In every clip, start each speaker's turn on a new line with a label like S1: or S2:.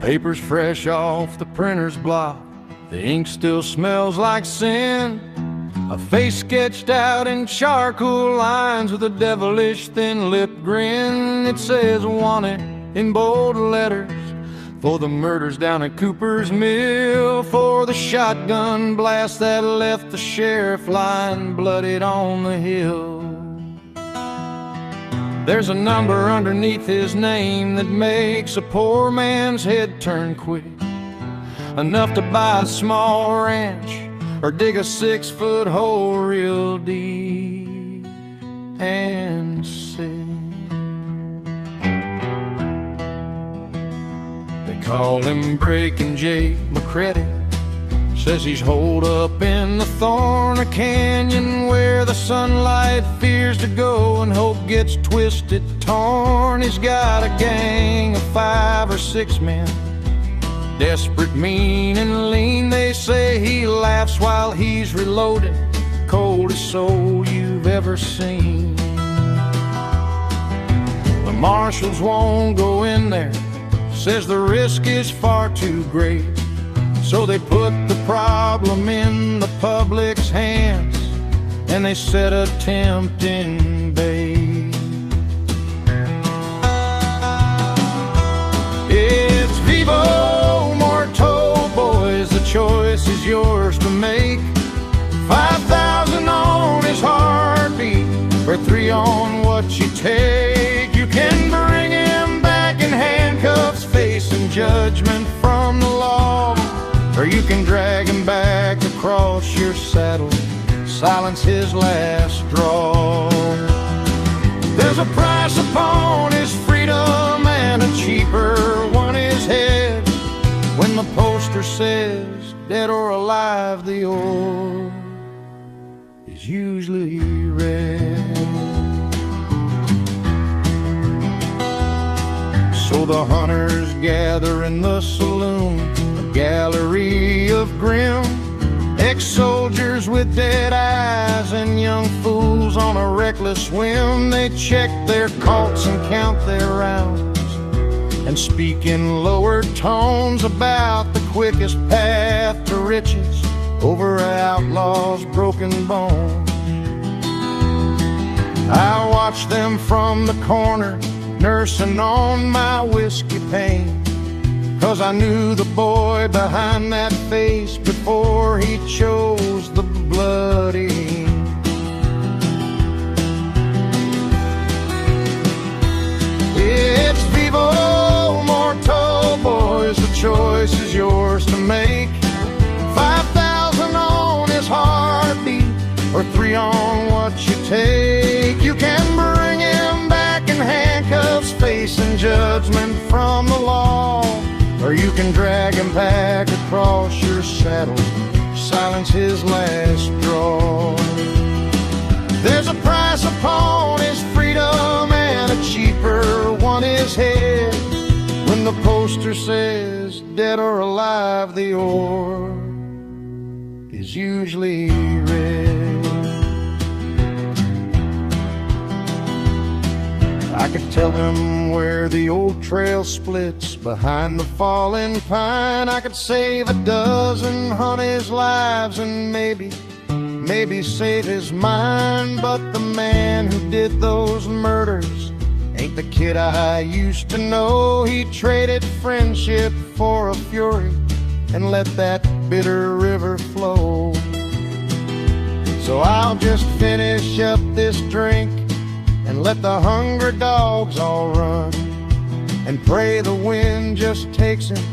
S1: Paper's fresh off the printer's block, the ink still smells like sin. A face sketched out in charcoal lines with a devilish thin-lipped grin. It says wanted in bold letters for the murders down at Cooper's Mill, for the shotgun blast that left the sheriff lying bloodied on the hill. There's a number underneath his name that makes a poor man's head turn quick, enough to buy a small ranch or dig a 6-foot hole real deep and sing. They call him Breakin Jake, McCready. Says he's holed up in the Thorn Canyon, where the sunlight fears to go and hope gets twisted, torn. He's got a gang of 5 or 6 men, desperate, mean, and lean. They say he laughs while he's reloading, coldest soul you've ever seen. The marshals won't go in there, says the risk is far too great. So they put the problem in the public's hands, and they set a tempting bait. It's vivo morto, boys, the choice is yours to make. 5,000 on his heartbeat, or 3 on what you take. You can bring him back in handcuffs, facing judgment from the law, or you can drag him back across your saddle, silence his last draw. There's a price upon his freedom, and a cheaper one is head. When the poster says dead or alive, the orb is usually red. So the hunters gather in the saloon, gallery of grim ex-soldiers with dead eyes and young fools on a reckless whim. They check their Colts and count their rounds and speak in lower tones about the quickest path to riches over an outlaw's broken bone. I watch them from the corner, nursing on my whiskey pain, 'cause I knew the boy behind that face before he chose the bloody. It's vivo morto, boys, the choice is yours to make. 5,000 on his heartbeat, or 3 on what you take. You can bring him back in handcuffs, facing judgment from the law, or you can drag him back across your saddle, silence his last draw. There's a price upon his freedom, and a cheaper one is head. When the poster says dead or alive, the orb is usually red. I could tell him where the old trail splits behind the fallen pine. I could save a dozen, hunt his lives, and maybe save his mind. But the man who did those murders ain't the kid I used to know. He traded friendship for a fury and let that bitter river flow. So I'll just finish up this drink and let the hungry dogs all run, and pray the wind just takes him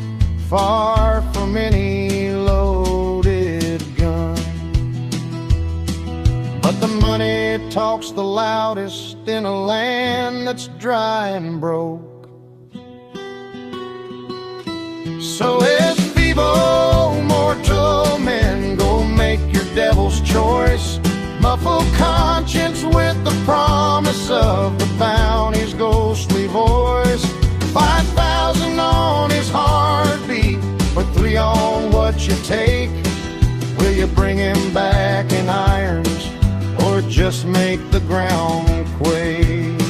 S1: far from any loaded gun. But the money talks the loudest in a land that's dry and broke. So it's vivo mortal, men, go make your devil's choice. Muffle conscience with the promise of the bounty's ghostly voice. 5,000 on his heartbeat, or 3 on what you take. Will you bring him back in irons, or just make the ground quake?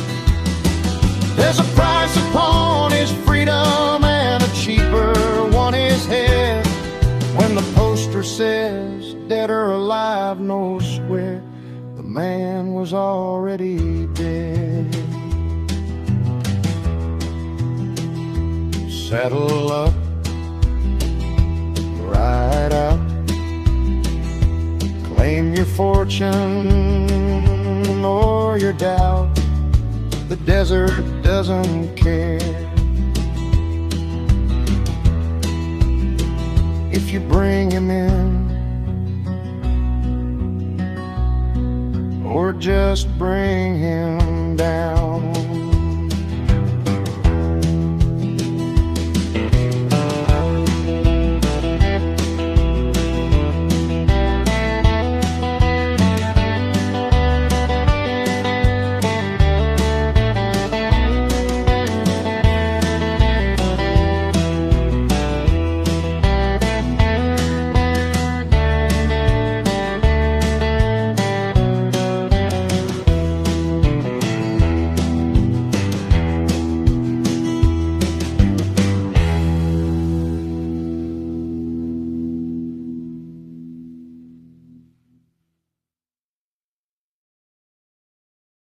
S1: There's a price upon his freedom, and a cheaper soldier says, dead or alive, no square, the man was already dead. Saddle up, ride out, claim your fortune or your doubt. The desert doesn't care if you bring him in or just bring him down.